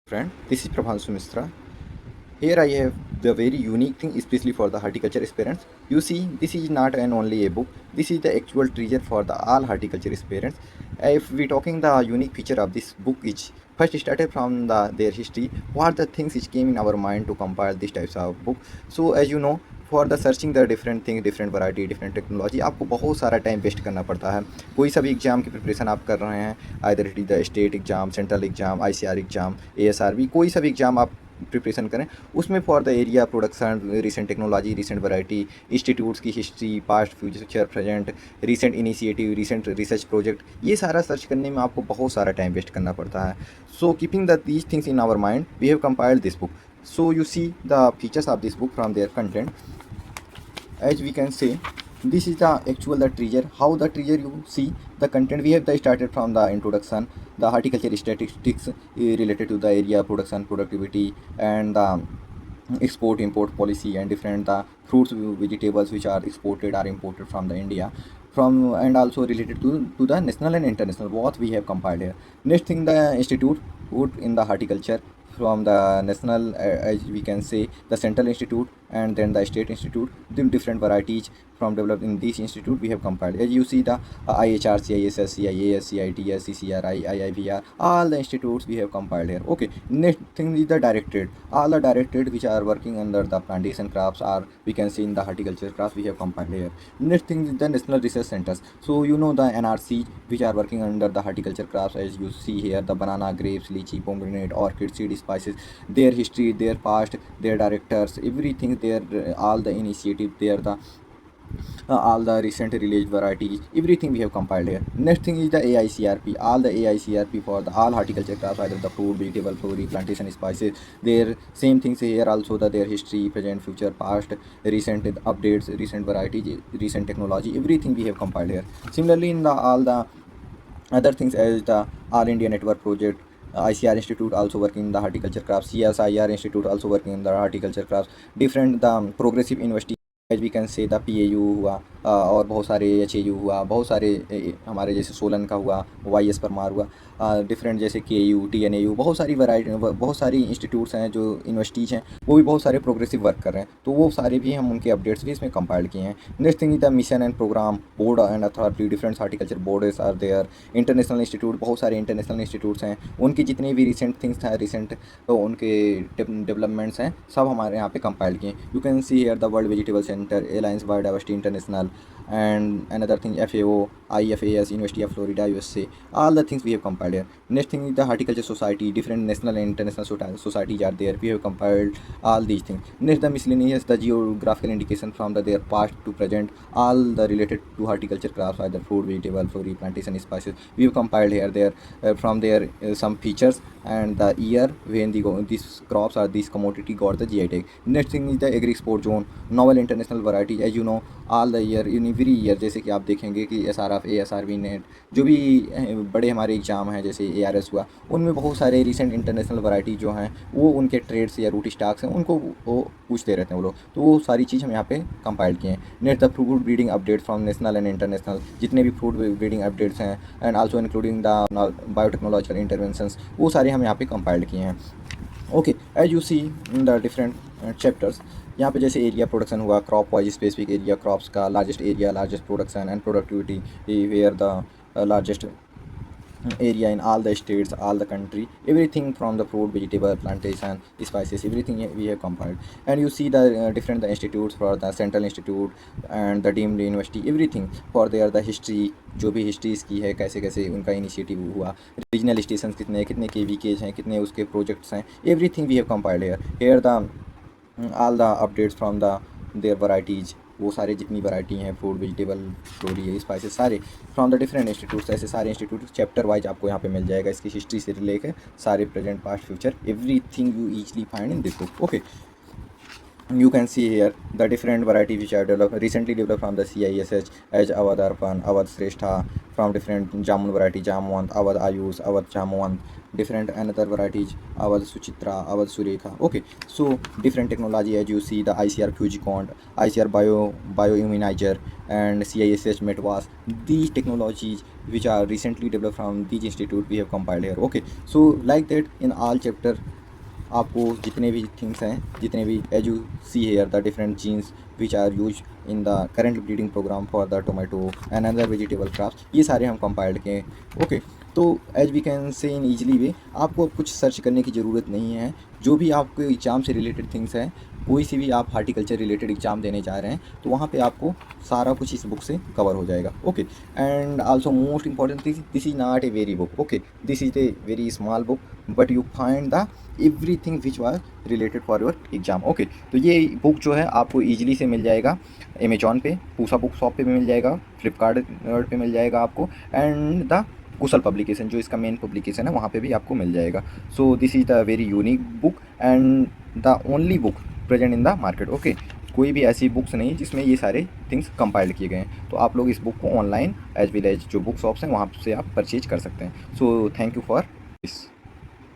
Friend, this is Prabhanshu Misra. Here I have the very unique thing, especially for the horticulture aspirants. You see, this is not an only a book. This is the actual treasure for the all horticulture aspirants. If we talking the unique feature of this book is first started from their history. What the things which came in our mind to compile these types of book. So as you know, for the searching the different thing, different variety, different technology, आपको बहुत सारा time waste करना पड़ता है। कोई सा भी exam की प्रिपरेशन आप कर रहे हैं, either it is the state exam, central exam, ICR exam, ASRB, कोई सा भी एग्जाम आप प्रिपरेशन करें, उसमें for the area production, recent technology, recent variety, institutes की history, past future present, recent initiative, recent research project, ये सारा search करने में आपको बहुत सारा टाइम वेस्ट करना पड़ता है। So keeping the these things in our mind, we have compiled this book. So you see the features of this book from their content. As we can say, this is the actual the treasure. How the treasure, you see the content, we have the started from the introduction, the horticulture statistics related to the area, production, productivity, and the export import policy, and different the fruits, vegetables which are exported or imported from the India, from, and also related to the national and international, what we have compiled here. Next thing, the institute put in the horticulture from the national, as we can say, the central institute, and then the state institute, the different varieties from developed in this institute we have compiled. As you see, the IHR, CISS, CIAS, CITS, CCRI, IIVR, all the institutes we have compiled here. Okay, next thing is the directorate. All the directorate which are working under the plantation crops, or we can see in the horticulture crops, we have compiled here. Next thing is the national research centers. So you know the NRC which are working under the horticulture crops, as you see here, the banana, grapes, lychee, pomegranate, orchid, seed, spices, their history, their past, their directors, everything, their all the initiative, their the all the recent released varieties, everything we have compiled here. Next thing is the AICRP, all the AICRP for the all horticulture crops, either the fruit, vegetable, flora, plantation, spices, their same things here also, their history, present, future, past, recent updates, recent varieties, recent technology, everything we have compiled here. Similarly, in the all the other things, as the All India Network Project, ICR Institute also working in the horticulture crops, CSIR Institute also working in the horticulture crops, different the progressive university, as we can say the PAU हुआ, और बहुत सारे HAU हुआ, बहुत सारे हमारे जैसे सोलन का हुआ, YS परमार हुआ, डिफरेंट जैसे KU, TNAU, बहुत सारी वैरायटी, बहुत सारी इंस्टीट्यूट्स हैं जो यूनिवर्सिटीज़ हैं, वो भी बहुत सारे प्रोग्रेसिव वर्क कर रहे हैं, तो वो सारे भी हम उनके अपडेट्स भी इसमें कंपाइल किए हैं. Next thing is the mission and programme board and authority, different horticulture boards are there, international institute, बहुत सारे इंटरनेशनल इंस्टीट्यूट्स हैं, उनकी जितने भी रिसेंट थिंग्स हैं, रिसेंट तो उनके डेवलपमेंट्स हैं, सब हमारे यहाँ पे कंपाइल किए. You can see here the world vegetable centre, Alliance Biodiversity International, and another thing, FAO, IFAS, University of Florida, USA, all the things we have compiled here. Next thing is the horticulture society, different national and international societies are there, we have compiled all these things. Next, the miscellaneous, the geographical indication from their past to present, all the related to horticulture crops, either fruit, vegetable, flora, plantation, spices, we have compiled here. There from there some features and the year when these crops or this commodity got the GI tag. Next thing is the agri export zone, novel international varieties, as you know, all the year, in every year, जैसे कि आप देखेंगे कि SRF, ASRB, net, जो भी बड़े हमारे exam हैं, जैसे ARS हुआ, उनमें बहुत सारे रिसेंट इंटरनेशनल वैरायटी जो हैं, वो उनके ट्रेड्स या रूट स्टॉक्स हैं, उनको वो पूछते रहते हैं वो लोग, तो वो सारी चीज़ हम यहाँ पे कंपाइल किए हैं. Next the fruit breeding update from national and international, जितने भी फ्रूट ब्रीडिंग अपडेट्स हैं, and also including the biotechnological interventions, वो सारे हम यहाँ पे कंपाइल किए हैं. Okay, as you see in the different chapters, यहाँ पे जैसे एरिया प्रोडक्शन हुआ, crop wise specific area, crops का largest area, largest production and productivity, where the largest area in all the states, all the country, everything from the fruit, vegetable, plantation, spices, everything we have compiled. And you see the different the institutes, for the central institute and the deemed university, everything for their the history, जो भी histories की है, कैसे कैसे उनका initiative हुआ, regional station कितने कितने KVKs हैं, कितने उसके प्रोजेक्ट्स हैं, everything we have compiled here the all the updates from the their varieties, वो सारे जितनी वैरायटी हैं, फूड, वेजिटेबल, फ्लोरी, स्पाइसेस, सारे फ्रॉम द डिफरेंट इंस्टीट्यूट्स, ऐसे सारे इंस्टीट्यूट चैप्टर वाइज आपको यहाँ पे मिल जाएगा, इसकी हिस्ट्री से लेकर सारे present, past, future, everything you easily find in this book. Okay, you can see here the different varieties which are developed, recently developed from the CISH, as Awadh Arpan, Awadh Sreshtha, from different Jamun variety, Jamwant, Awadh Ayush, Awadh Jamwant, different another varieties, Awadh Suchitra, Awadh Surekha. Okay, so different technology, as you see the ICR Fujicont, ICR Bioimmunizer, and CISH Metwas, these technologies which are recently developed from these institute we have compiled here. Okay, so like that in all chapter आपको जितने भी things हैं, जितने भी as you see here the different genes which are use in the current breeding programme for the tomato and other vegetable crops, ये सारे हम compiled किए। ओके, तो एज वी कैन से इन ईजिली वे, आपको कुछ सर्च करने की ज़रूरत नहीं है। जो भी आपके एग्ज़ाम से रिलेटेड थिंग्स हैं, कोई सी भी आप हार्टिकल्चर रिलेटेड एग्ज़ाम देने जा रहे हैं, तो वहाँ पे आपको सारा कुछ इस बुक से कवर हो जाएगा। Okay, and also most important thing, this is not a very book. Okay, this is a very small book, but you find the everything which was related for your exam. Okay, तो ये book जो है आपको easily से मिल जाएगा Amazon पे, Pusa book shop पे भी मिल जाएगा, फ्लिपकार्ट पे मिल जाएगा आपको, एंड द कुशल पब्लिकेशन जो इसका मेन पब्लिकेशन है वहाँ पे भी आपको मिल जाएगा। So this is the very unique book and the only book present in the market. Okay, कोई भी ऐसी बुक्स नहीं जिसमें ये सारे थिंग्स कंपाइल्ड किए गए हैं। तो आप लोग इस बुक को ऑनलाइन एज वेल एज जो बुक शॉप्स हैं वहाँ से आप परचेज कर सकते हैं। So thank you for this.